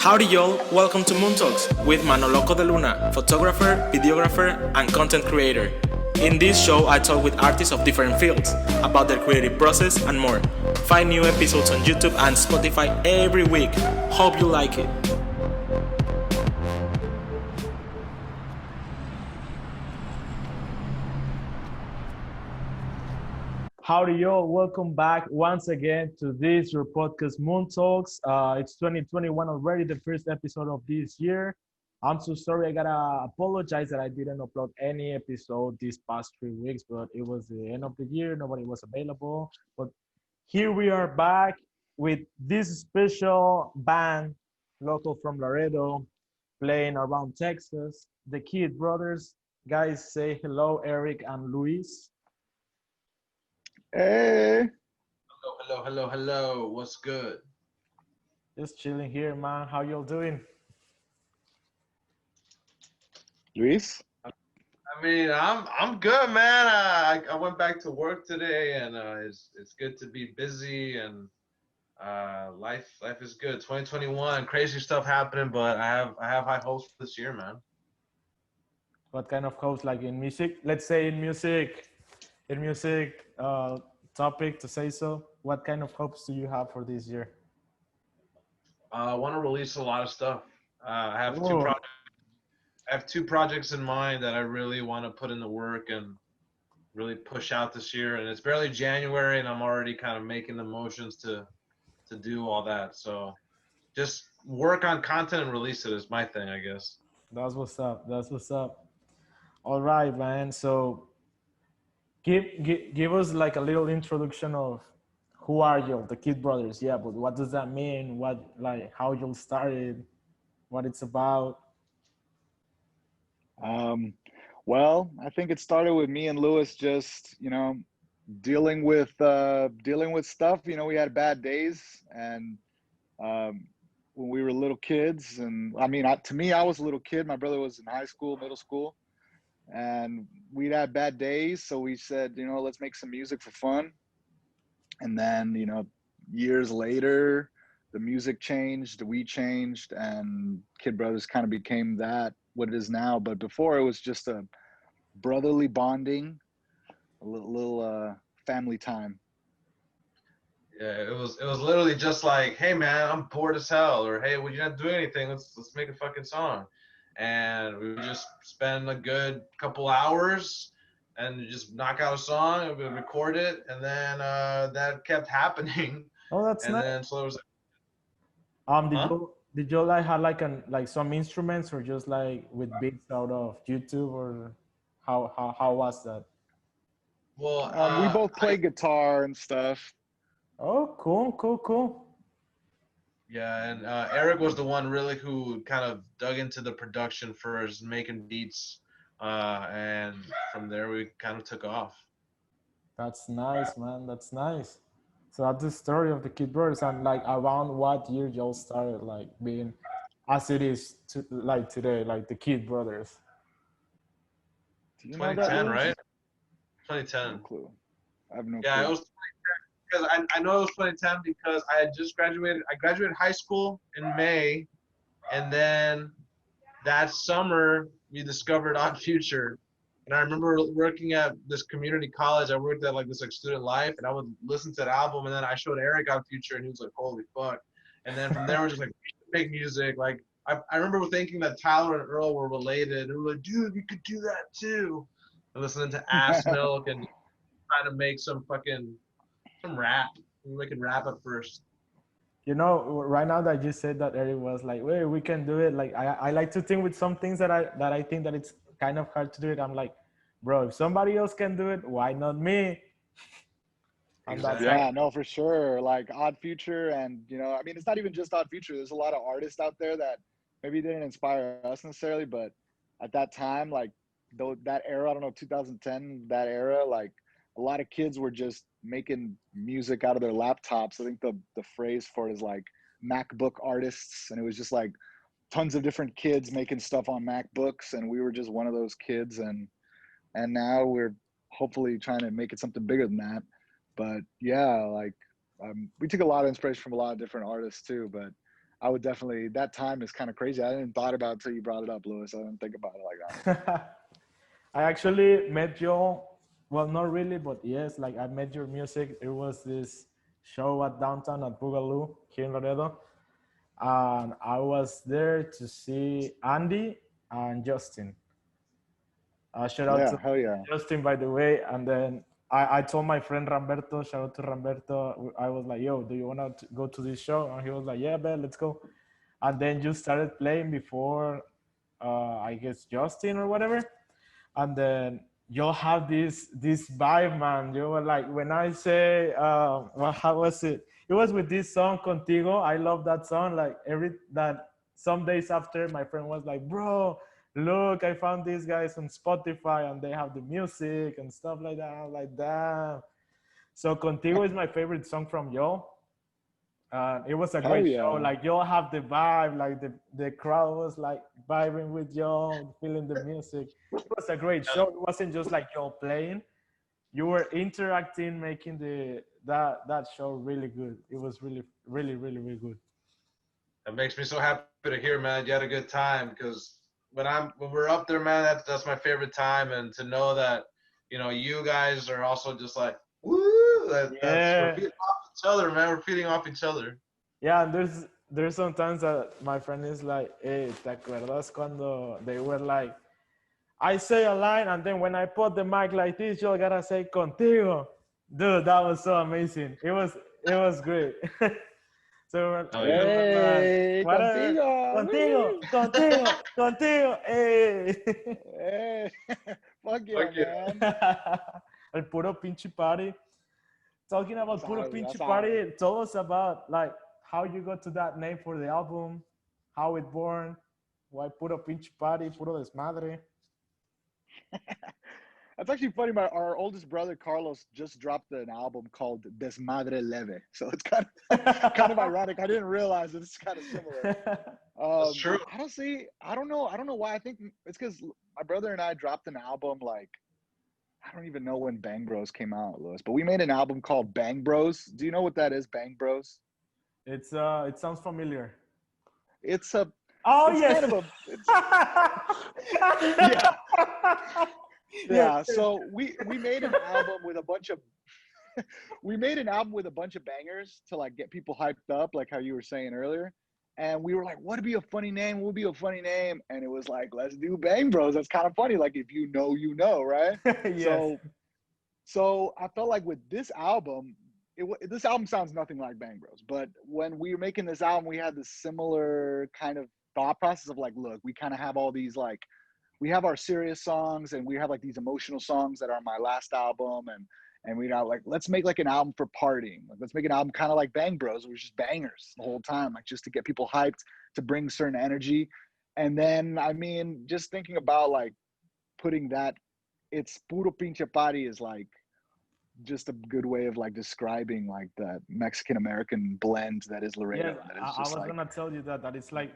Howdy y'all, welcome to MoonTalks with Manoloco de Luna, photographer, videographer, and content creator. In this show, I talk with artists of different fields about their creative process and more. Find new episodes on YouTube and Spotify every week. Hope you like it. Howdy, y'all. Welcome back once again to this, your podcast, Moon Talks. It's 2021 already, the first episode of this year. I'm so sorry. I gotta apologize that I didn't upload any episode these past 3 weeks, but it was the end of the year. Nobody was available. But here we are back with this special band, local from Laredo, playing around Texas, the Kid Brothers. Guys, say hello, Eric and Luis. Hey, Hello. What's good? Just chilling here, man. How y'all doing? Luis. I'm good, man. I went back to work today, and it's good to be busy, and life is good. 2021, crazy stuff happening, but I have high hopes for this year, man. What kind of host, like in music? Let's say in music topic to say so. What kind of hopes do you have for this year? I want to release a lot of stuff. I have two Oh, projects. I have two projects in mind that I really want to put in the work and really push out this year. And it's barely January, and I'm already kind of making the motions to do all that. So just work on content and release it is my thing, I guess. that's what's up. That's what's up. All right, man. So give us like a little introduction of who are you, the Kid Brothers? Yeah, but what does that mean? What like how you started? What it's about? Um, well, I think it started with me and Lewis just, dealing with stuff. We had bad days, and when we were little kids, and I mean, to me, I was a little kid. My brother was in high school, middle school, and we'd had bad days. So we said, let's make some music for fun. And then, years later, the music changed, we changed, and Kid Brothers kind of became that what it is now. But before, it was just a brotherly bonding, a little family time. Yeah, it was literally just like, hey man, I'm bored as hell, or hey, well, you're not doing anything. Let's make a fucking song, and we would just spend a good couple hours and just knock out a song, and we would record it, and then that kept happening, Oh, that's and nice. then so it was Did huh? you like have like some instruments or just like with beats out of YouTube or how was that? Well, We both I play guitar and stuff. Oh, cool. yeah, and Eric was the one really who kind of dug into the production first, making beats, and from there we kind of took off. That's nice, man. That's nice. So that's the story of the Kid Brothers, and like around what year y'all started like being as it is like today, like the Kid Brothers. Do you know that, 2010, Lewis? right? No 2010. clue. I have no Yeah, it clue. was because I know it was 2010 because I had just graduated. I graduated high school in May, and then that summer we discovered Odd Future. And I remember working at this community college. I worked at like this like student life, and I would listen to the album, and then I showed Eric Odd Future, and he was like, "Holy fuck!" And then from there, we're just like, "We should make music." Like I remember thinking that Tyler and Earl were related, and we were like, "Dude, we could do that too." And listening to Ass Milk and trying to make some rap. We were making rap at first. Right now that you said that, Eric was like, "Wait, we can do it." Like I like to think with some things that I think that it's kind of hard to do it. I'm like, bro, if somebody else can do it, why not me? And that's how. Yeah, Exactly. no, for sure. Like Odd Future, and I mean, it's not even just Odd Future. There's a lot of artists out there that maybe didn't inspire us necessarily, but at that time, like though that era, I don't know, 2010, that era, like a lot of kids were just making music out of their laptops. I think the phrase for it is like MacBook artists, and it was just like tons of different kids making stuff on MacBooks, and we were just one of those kids, and now we're hopefully trying to make it something bigger than that. But yeah, like we took a lot of inspiration from a lot of different artists too. But I would definitely. That time is kind of crazy. I didn't thought about it until you brought it up, Louis. I didn't think about it like that. I actually met Joe. Well, not really, but yes, like I met your music. It was this show at downtown at Boogaloo here in Laredo, and I was there to see Andy and Justin. Shout out Yeah, to hell yeah. Justin, by the way. And then I told my friend Ramberto, shout out to Ramberto. I was like, yo, do you want to go to this show? And he was like, yeah, man, let's go. And then you started playing before, I guess, Justin or whatever. And then you'll have this vibe, man. You were like, when I say, well, how was it? It was with this song Contigo. I love that song. Like some days after, my friend was like, bro, look, I found these guys on Spotify and they have the music and stuff like that. I was like, damn. So Contigo is my favorite song from Yo. It was a Hell great yeah. show. Like y'all have the vibe, like the crowd was like vibing with y'all, feeling the music. It was a great show. It wasn't just like y'all playing. You were interacting, making that show really good. It was really, really, really, really good. That makes me so happy to hear, man. You had a good time because when we're up there, man, that's my favorite time, and to know that you guys are also just like woo. That's we're Yeah, feeding off each other, man. We're feeding off each other. yeah. And there's sometimes that my friend is like, "Hey, ¿te acuerdas cuando they were like, I say a line and then when I put the mic like this, you gotta say contigo." Dude, that was so amazing. It was great. So Oh we yeah. were like, Hey, whatever, contigo. contigo, Woo. contigo, contigo, hey. Hey, fuck yeah, Fuck yeah. man. El puro pinche party. Talking about puro That's pinche how. party, tell us about like how you got to that name for the album, how it born, why puro pinche party, puro desmadre. That's actually funny. Our oldest brother Carlos just dropped an album called Desmadre Leve, so it's kind of ironic. I didn't realize that it's kind of similar. That's true. Honestly, I don't know. I don't know why. I think it's because my brother and I dropped an album like I don't even know when Bang Bros came out, Louis. But we made an album called Bang Bros. Do you know what that is, Bang Bros? It sounds familiar. It's a Oh it's kind yes. of a it's yeah. Yes. Yeah, so we made an album with a bunch of we made an album with a bunch of bangers to like get people hyped up, like how you were saying earlier. And we were like, what would be a funny name? What would be a funny name? And it was like, let's do Bang Bros. That's kind of funny. Like if you know, right? Yes. So I felt like with this album, this album sounds nothing like Bang Bros. But when we were making this album, we had this similar kind of thought process of like, look, we kind of have all these like we have our serious songs and we have like these emotional songs that are my last album and we got like let's make like an album for partying, like let's make an album kind of like Bang Bros, it was just bangers the whole time, like just to get people hyped, to bring certain energy. And then I mean just thinking about like putting that, it's puro pinche party is like just a good way of like describing like that Mexican American blend that is Yes, Laredo, that is I just was like gonna tell you that it's like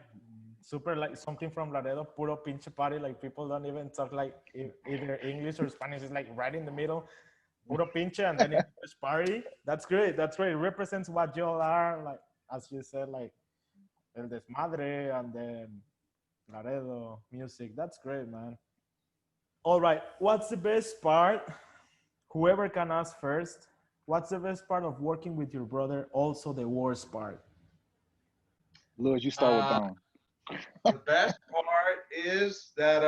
super like something from Laredo, puro pinche party. Like people don't even talk like either English or Spanish. It's like right in the middle, puro pinche, and then English party. That's great. That's great. It represents what y'all are, like as you said, like el desmadre and then Laredo music. That's great, man. All right, what's the best part? Whoever can ask first. What's the best part of working with your brother? Also, the worst part. Louis, you start with Uh, that one. the best part is that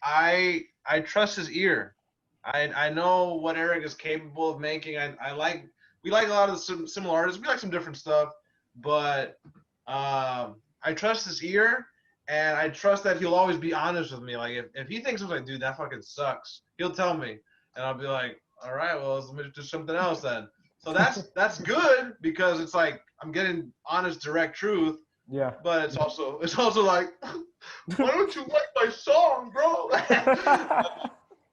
I trust his ear. I know what Eric is capable of making. I like we like a lot of the similar artists. We like some different stuff, but I trust his ear, and I trust that he'll always be honest with me. Like if he thinks something like, dude, that fucking sucks, he'll tell me, and I'll be like, all right, well, let me do something else then. So that's good because it's like I'm getting honest, direct truth, Yeah. but it's also like, why don't you like my song, bro?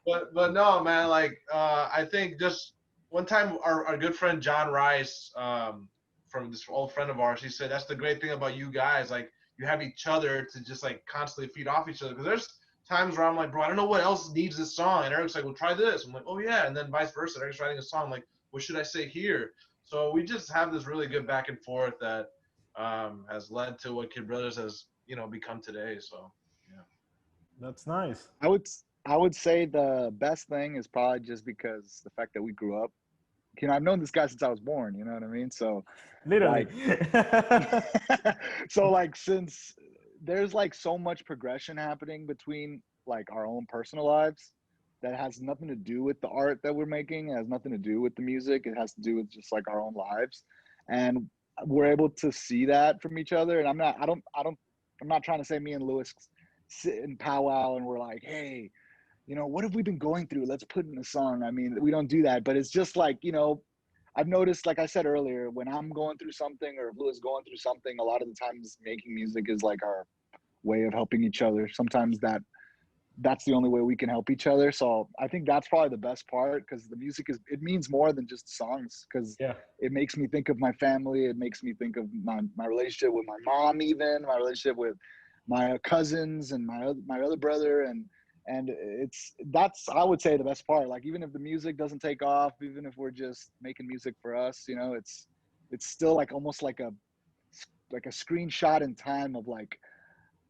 But no, man. Like I think just one time our good friend John Rice, from this old friend of ours, he said that's the great thing about you guys. Like you have each other to just like constantly feed off each other. Because there's times where I'm like, bro, I don't know what else needs this song, and Eric's like, well, try this. I'm like, oh yeah, and then vice versa. Eric's writing a song, like, what should I say here? So we just have this really good back and forth that has led to what Kid Brothers has, you know, become today. So yeah. That's nice. I would say the best thing is probably just because the fact that we grew up. You know, I've known this guy since I was born. You know what I mean? So Literally. like, so like since there's like so much progression happening between like our own personal lives that has nothing to do with the art that we're making. It has nothing to do with the music. It has to do with just like our own lives, and we're able to see that from each other. And I'm not trying to say me and Lewis sit and powwow and we're like, hey, you know, what have we been going through? Let's put in a song. I mean, we don't do that, but it's just like, you know, I've noticed, like I said earlier, when I'm going through something or if Lou is going through something, a lot of the times making music is like our way of helping each other. Sometimes that's the only way we can help each other. So I think that's probably the best part because the music it means more than just songs because Yeah. it makes me think of my family. It makes me think of my relationship with my mom, even my relationship with my cousins and my other brother and that's I would say the best part. Like even if the music doesn't take off, even if we're just making music for us, you know, it's still like almost like a screenshot in time of like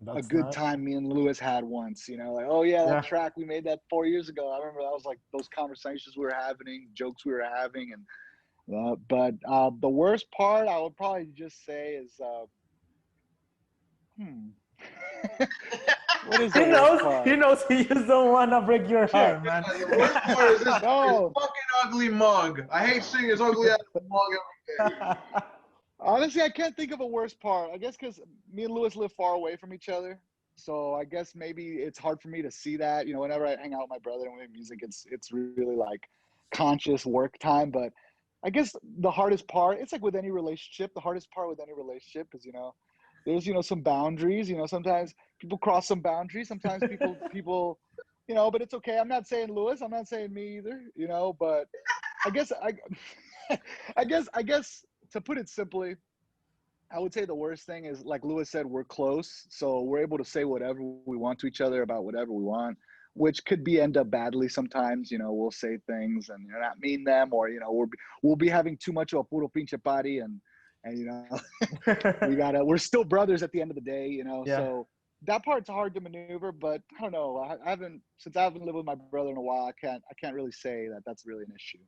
a That's good nice. time me and Lewis had once, you know, like, oh yeah, that Yeah. track, we made that 4 years ago. I remember that was like those conversations we were having, jokes we were having. And but the worst part I would probably just say is hmm what is the He worst knows. He part? knows. He just don't wanna break your heart, man. And the worst part is this No, fucking ugly mug. I hate seeing his ugly ass mug every day. honestly, I can't think of a worse part. I guess because me and Lewis live far away from each other, so I guess maybe it's hard for me to see that. You know, whenever I hang out with my brother and we make music, it's really like conscious work time. But I guess the hardest part, it's like with any relationship, the hardest part with any relationship is, you know, there's, you know, some boundaries. You know, sometimes people cross some boundaries. Sometimes people, you know, but it's okay. I'm not saying Lewis. I'm not saying me either. You know, but I guess I guess to put it simply, I would say the worst thing is, like Lewis said, we're close, so we're able to say whatever we want to each other about whatever we want, which could be end up badly sometimes. You know, we'll say things and you know, not mean them, or you know, we'll be having too much of a puro pinche party, and you know, we're still brothers at the end of the day. You know, Yeah. so that part's hard to maneuver. But I don't know. I haven't since I haven't lived with my brother in a while. I can't really say that that's really an issue.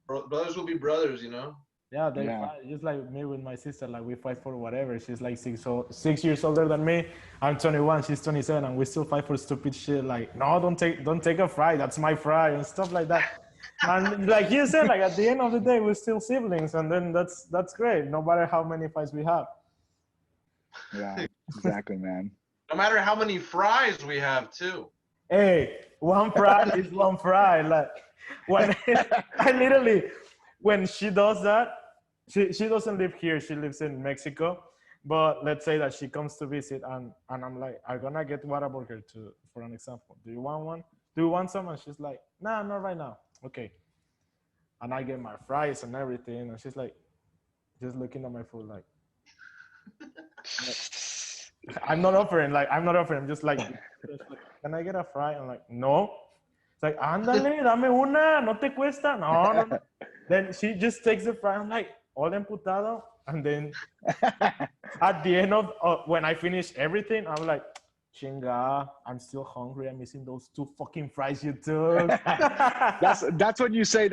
Brothers will be brothers, you know. Yeah, they Yeah. fight. Just like me with my sister, like we fight for whatever. She's like 6 years older than me. I'm 21. She's 27, and we still fight for stupid shit. Like, no, don't take a fry. That's my fry and stuff like that. And like you said, like at the end of the day, we're still siblings, and then that's great. No matter how many fights we have. Yeah. Exactly, man. No matter how many fries we have, too. Hey, one fry is one fry. Like when I literally, when she does that, she doesn't live here. She lives in Mexico. But let's say that she comes to visit, and I'm like, I'm gonna get Whataburger to for an example. Do you want one? Do you want some? And she's like, nah, not right now. Okay. And I get my fries and everything, and she's like, just looking at my food like, I'm not offering. I'm just like, can I get a fry? I'm like, no. It's like, ándale, dame una, no te cuesta. No, no, no. Then she just takes the fry. I'm like, all emputado. And then at the end of when I finish everything, I'm like, chinga, I'm still hungry. I'm missing those two fucking fries you took. That's when you say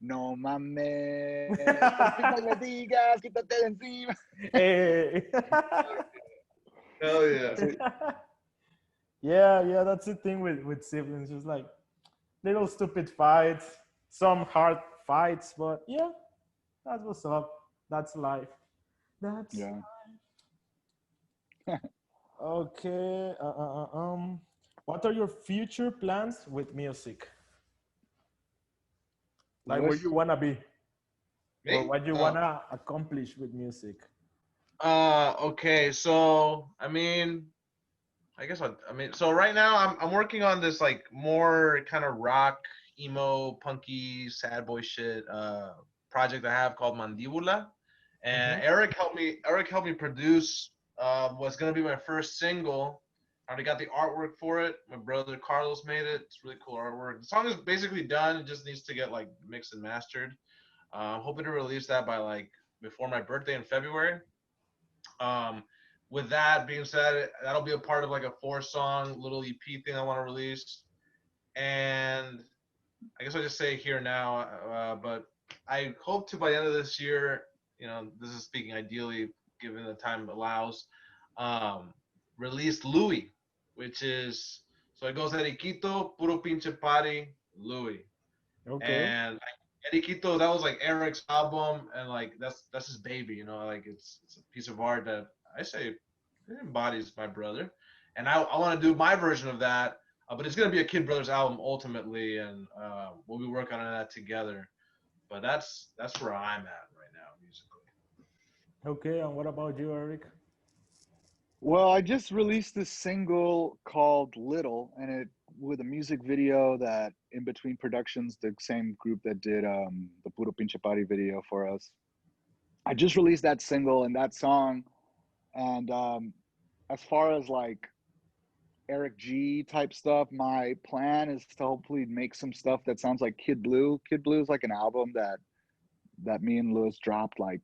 no mames, por fin no me digas, quítate de encima. Hey. Hell yeah. So, Yeah, that's the thing with siblings. Just like little stupid fights, some hard fights, but yeah, that's what's up. That's life. That's yeah. okay. What are your future plans with music? Like where you Lewis? wanna be, or Me? what you Oh. wanna accomplish with music? Okay. So, so right now I'm working on this like more kind of rock, emo, punky, sad boy shit project I have called Mandibula, and Mm-hmm. Eric helped me produce what's gonna be my first single. I already got the artwork for it. My brother Carlos made it. It's really cool artwork. The song is basically done. It just needs to get like mixed and mastered. I'm hoping to release that by like before my birthday in February. Um, with that being said, that'll be a part of like a 4-song little EP thing I want to release. And I guess I'll just say it here now, but I hope to by the end of this year, this is speaking ideally, given the time allows, um, release Louis, which is so it goes Eriquito, Puro Pinche Party, Louis, Okay. and Eriquito, that was like Eric's album, and like that's his baby, like it's a piece of art that I say it embodies my brother, and I want to do my version of that, but it's gonna be a Kid Brothers album ultimately, and we'll be working on that together. But that's where I'm at right now musically. Okay, and what about you, Eric? Well, I just released this single called Little, and it with a music video that In Between Productions, the same group that did the Puro Pinche Party video for us. I just released that single and that song, and as far as like Eric G type stuff, my plan is to hopefully make some stuff that sounds like Kid Blue. Kid Blue is like an album that me and Lewis dropped like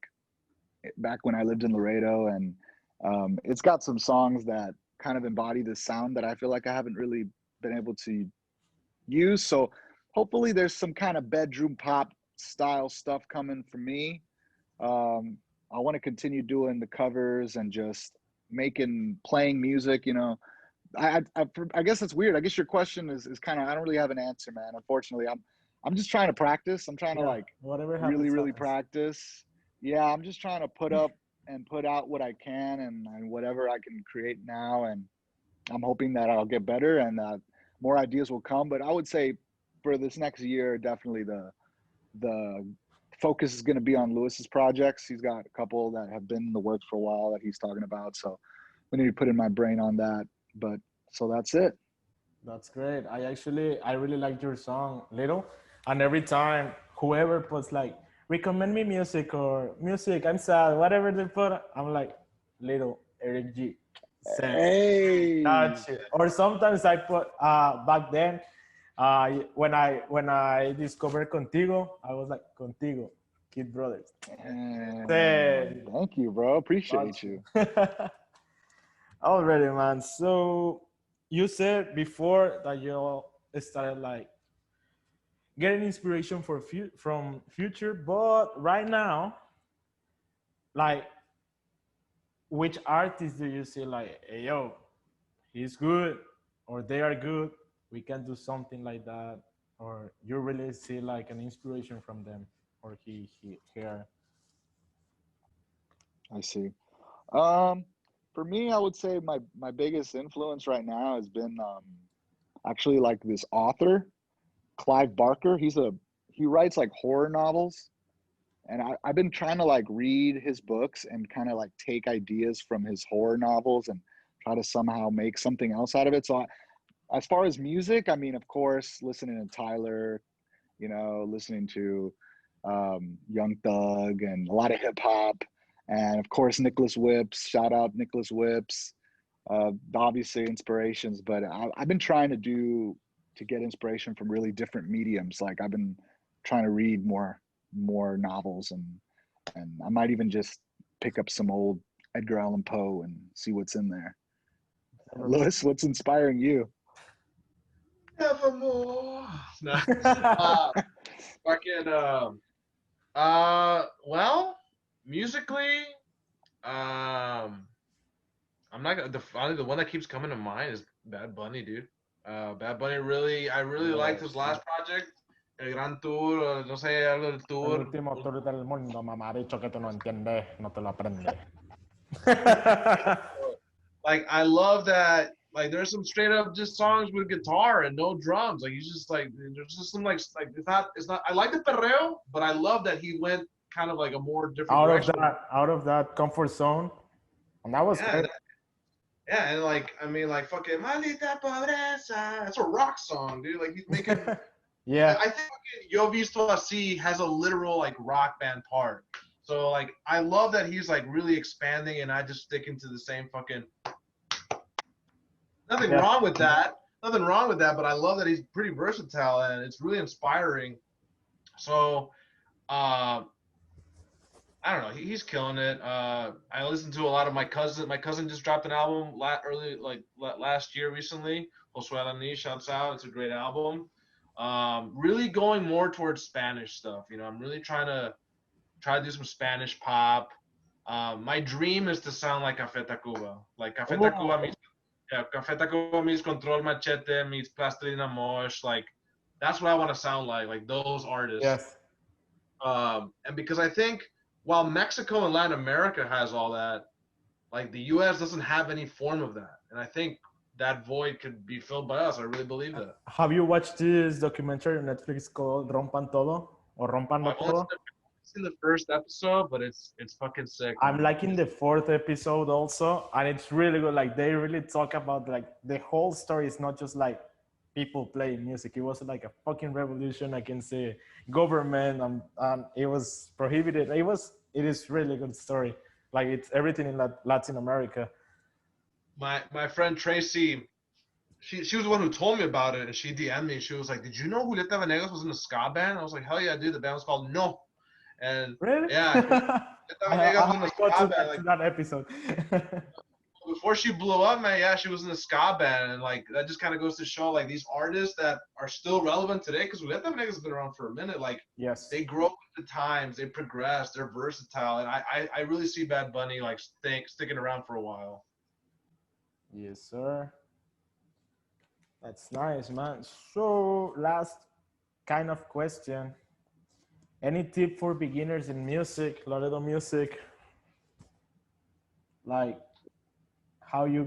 back when I lived in Laredo, and it's got some songs that kind of embody this sound that I feel like I haven't really been able to use. So hopefully there's some kind of bedroom pop style stuff coming from me. I want to continue doing the covers and just playing music. I guess it's weird. I guess your question is kind of, I don't really have an answer, man. Unfortunately, I'm just trying to practice. I'm trying to Yeah, like whatever really, happens, really happens. practice. Yeah, I'm just trying to put up and put out what I can and whatever I can create now. And I'm hoping that I'll get better and more ideas will come. But I would say for this next year, definitely the focus is going to be on Lewis's projects. He's got a couple that have been in the works for a while that he's talking about. So I need to put in my brain on that. But so that's it. That's great. I really like your song, Little. And every time whoever puts like, recommend me music or music, I'm sad, whatever they put, I'm like, Little, Eric G. Send. Hey, That's it. Or sometimes I put, back then, when I discovered Contigo, I was like, Contigo, Kid Brothers. Then, thank you, bro. Appreciate that's you. it. Already, man. So you said before that you started like getting inspiration from future, but right now, like, which artists do you see like, hey, yo, he's good, or they are good? We can do something like that, or you really see like an inspiration from them, or he here. I see. Um, for me, I would say my biggest influence right now has been actually like this author, Clive Barker. He writes like horror novels, and I've been trying to like read his books and kind of like take ideas from his horror novels and try to somehow make something else out of it. So as far as music, I mean, of course, listening to Tyler, listening to Young Thug and a lot of hip hop, and of course Nicholas Whips. Shout out Nicholas Whips. Obviously inspirations, but I've been trying to get inspiration from really different mediums. Like I've been trying to read more novels, and I might even just pick up some old Edgar Allan Poe and see what's in there. Lewis, what's inspiring you? Nevermore. No. Fucking well, musically, I'm not gonna the one that keeps coming to mind is Bad Bunny, dude. Bad Bunny I really liked his last project, El Gran Tour, no sé, algo del El tour. último tour del mundo, mamabicho, que tú no entiendes, no te lo aprendes. Like I love that. Like there's some straight up just songs with guitar and no drums. Like he's just like there's just some like it's not. I like the perreo, but I love that he went kind of like a more different direction. Out of that comfort zone, and that was Yeah, great. yeah, and like I mean like fucking Maldita Pobreza. That's a rock song, dude. Like he's making. Yeah, I think fucking Yo Visto Así has a literal like rock band part. So like I love that he's like really expanding and not just sticking to the same fucking. Nothing yeah. wrong with that. Nothing wrong with that, but I love that he's pretty versatile and it's really inspiring. So, uh, I don't know. He's killing it. I listened to a lot of my cousin. My cousin just dropped an album last year recently. Josué Alani, shouts out. It's a great album. Really going more towards Spanish stuff. You know, I'm really try to do some Spanish pop. My dream is to sound like Café Tacuba. Like Café Tacuba Oh, meets Café Tacuba meets Control Machete meets Plastilina Mosh. Like that's what I want to sound like those artists. yes. And because I think while Mexico and Latin America has all that, like the U.S. doesn't have any form of that, and I think that void could be filled by us. I really believe that. Have you watched this documentary on Netflix called Rompan Todo or Rompanlo I've only Todo? seen the first episode, but it's fucking sick, I'm man. liking the fourth episode also, and it's really good. Like they really talk about like the whole story is not just like people playing music. It was like a fucking revolution against the government, and it was prohibited. It is really good story. Like it's everything in Latin America. My friend Tracy, she was the one who told me about it, and she DM'd me. She was like, "Did you know Julieta Venegas was in a ska band?" I was like, "Hell yeah, dude! The band was called No." And Really? yeah, Julieta I Venegas was in a haven't got ska band. to Like that episode. before she blew up, man, yeah, she was in a ska band, and like that just kind of goes to show like these artists that are still relevant today, because Julieta Venegas has been around for a minute. Like Yes. they grow with the times, they progress, they're versatile, and I really see Bad Bunny like sticking around for a while. Yes, sir. That's nice, man. So, last kind of question. Any tip for beginners in music, Laredo music? Like how you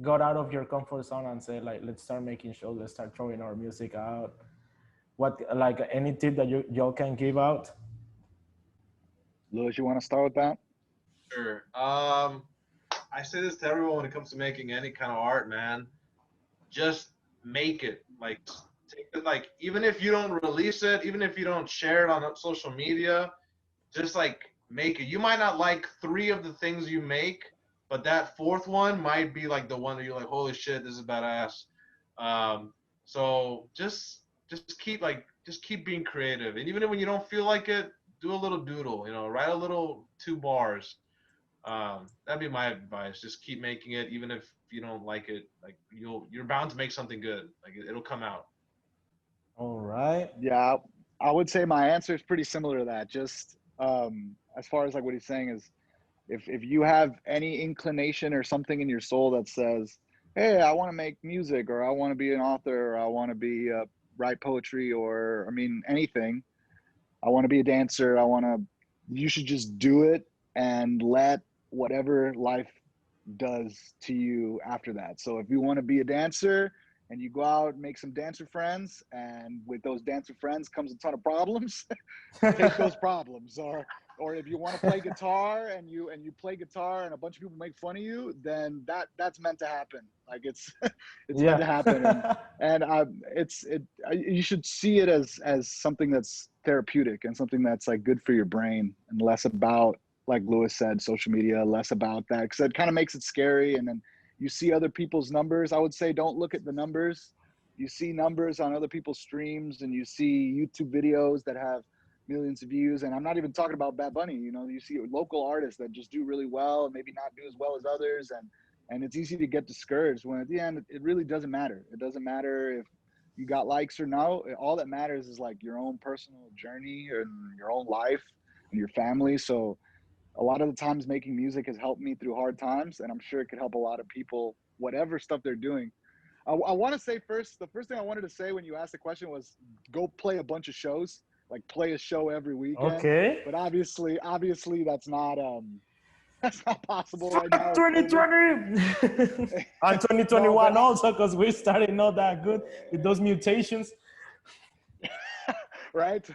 got out of your comfort zone and say like, let's start making shows, let's start throwing our music out. What like any tip that y'all can give out? Louis, you want to start with that? Sure. I say this to everyone when it comes to making any kind of art, man. Just make it. Like take it, like even if you don't release it, even if you don't share it on social media, just like make it. You might not like three of the things you make, but that fourth one might be like the one that you're like, holy shit, this is badass. Um, so just keep being creative, and even when you don't feel like it, do a little doodle. You know, write a little 2 bars. That'd be my advice. Just keep making it, even if you don't like it. Like you're bound to make something good. Like it'll come out. All right. Yeah, I would say my answer is pretty similar to that. Just as far as like what he's saying is, if you have any inclination or something in your soul that says, "Hey, I want to make music," or "I want to be an author," or "I want to be write poetry," or I mean anything, "I want to be a dancer," I want to. You should just do it and let whatever life does to you after that. So if you want to be a dancer and you go out and make some dancer friends, and with those dancer friends comes a ton of problems, take those problems. Or if you want to play guitar and you play guitar and a bunch of people make fun of you, then that's meant to happen. Like it's meant to happen. And you should see it as something that's therapeutic and something that's like good for your brain, and less about, like Lewis said, social media, less about that, because it kind of makes it scary. And then you see other people's numbers. I would say don't look at the numbers. You see numbers on other people's streams, and you see YouTube videos that have millions of views. And I'm not even talking about Bad Bunny. You know, you see local artists that just do really well and maybe not do as well as others. And it's easy to get discouraged when at the end, it really doesn't matter. It doesn't matter if you got likes or no. All that matters is like your own personal journey and your own life and your family. So a lot of the times making music has helped me through hard times, and I'm sure it could help a lot of people, whatever stuff they're doing. I want to say first, the first thing I wanted to say when you asked the question was go play a bunch of shows, like play a show every weekend. Okay. But obviously that's not that's not possible right Fuck now with COVID. 2020 and No, 2021 but also because we started not that good with those mutations. right?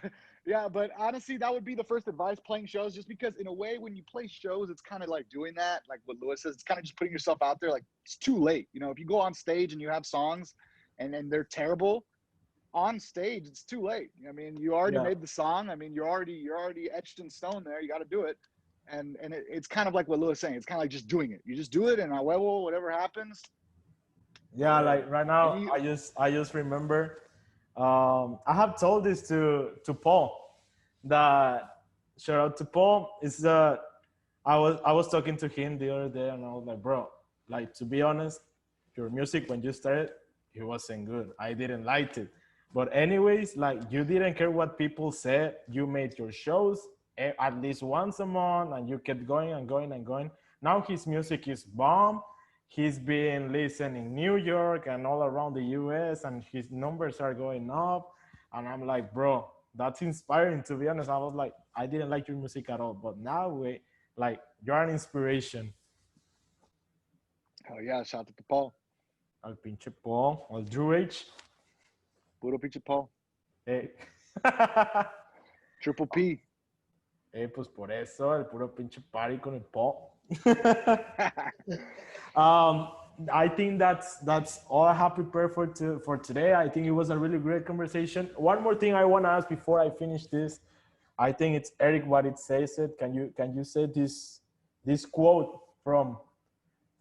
Yeah, but honestly, that would be the first advice, playing shows, just because in a way, when you play shows, it's kind of like doing that, like what Lewis says, it's kind of just putting yourself out there. Like it's too late. You know, if you go on stage and you have songs and they're terrible on stage, it's too late. I mean, you already Yeah. made the song. I mean, you're already etched in stone there. You got to do it. And it's kind of like what Lewis is saying. It's kind of like just doing it. You just do it, and whatever happens. Yeah, like right And now, you, I just remember, I have told this to Paul that shout out to Paul. It's I was talking to him the other day, and I was like, bro, like to be honest, your music when you started, it wasn't good. I didn't like it. But anyways, like you didn't care what people said. You made your shows at least once a month, and you kept going and going and going. Now his music is bomb. He's been listening in New York and all around the US, and his numbers are going up. And I'm like, bro, that's inspiring. To be honest, I was like, I didn't like your music at all, but now we like you're an inspiration. Hell yeah, shout out to Paul. Al pinche Paul, al Drew H. Puro pinche Paul. Eh. Triple P. Pues por eso, el puro pinche party con el Paul. I think that's all I have prepared for today. I think it was a really great conversation. One more thing I want to ask before I finish this. I think it's Eric what it says it. Can you say this quote from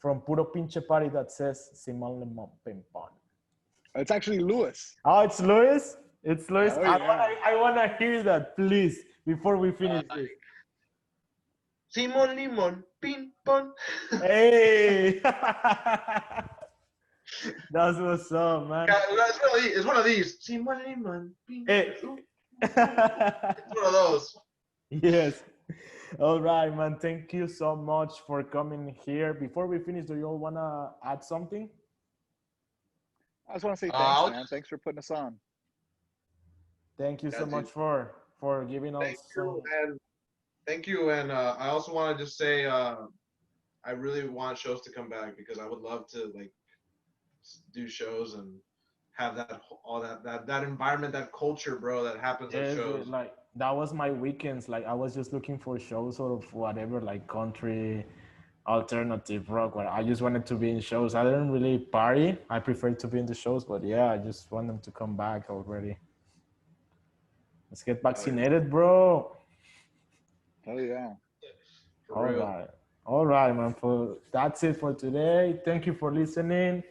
Puro Pinche Party that says Simon Le Mon Pim Pon? It's actually Lewis. Oh, it's Luis? It's Luis. Oh, yeah. I wanna hear that, please, before we finish this. Simon Limon, ping pong. Hey, that's what's up, man. Yeah, it's one of these. Simon Limon, ping Hey. pong. It's one of those. Yes. All right, man. Thank you so much for coming here. Before we finish, do you all wanna add something? I just want to say thanks, man. Thanks for putting us on. Thank you so dude. much for giving us. Thank you, and thank you. And I also want to just say, I really want shows to come back because I would love to like do shows and have that all that environment, that culture, bro, that happens at shows. Like that was my weekends. Like I was just looking for shows or whatever, like country, alternative rock. Where I just wanted to be in shows. I didn't really party. I prefer to be in the shows, but yeah, I just want them to come back already. Let's get vaccinated, bro. Hell yeah. All right, man. That's it for today. Thank you for listening.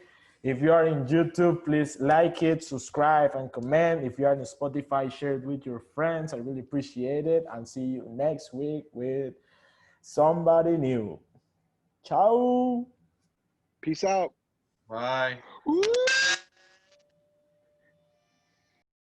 If you are in YouTube, please like it, subscribe, and comment. If you are in Spotify, share it with your friends. I really appreciate it. And see you next week with somebody new. Ciao. Peace out. Bye. Woo!